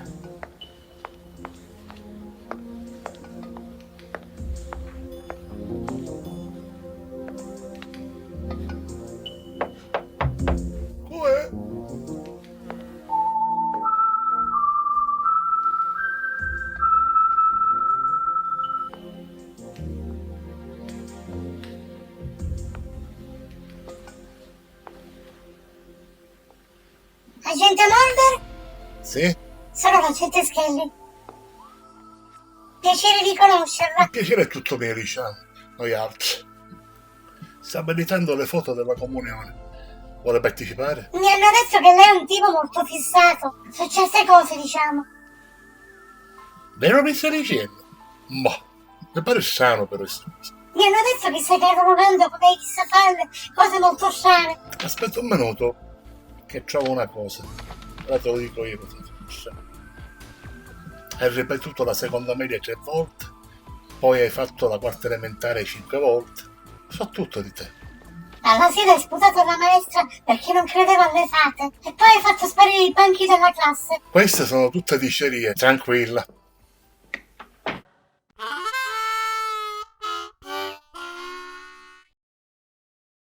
io. Uè. Agente Mulder? Sì? Sono l'agente Skelly. Piacere di conoscerla. Il piacere è tutto mio, diciamo. Noi altri. Stiamo editando le foto della comunione. Vuole partecipare? Mi hanno detto che lei è un tipo molto fissato su certe cose, diciamo. Vero mi stai dicendo? Boh, mi pare strano per questo. Mi hanno detto che stai lavorando con dei chissà fare cose molto strane. Aspetta un minuto, che trovo una cosa. Ora te lo dico io. Hai ripetuto la seconda media 3 volte, poi hai fatto la quarta elementare 5 volte. So tutto di te. Alla sera hai sputato la maestra perché non credeva alle fate. E poi hai fatto sparire i banchi della classe. Queste sono tutte dicerie, tranquilla.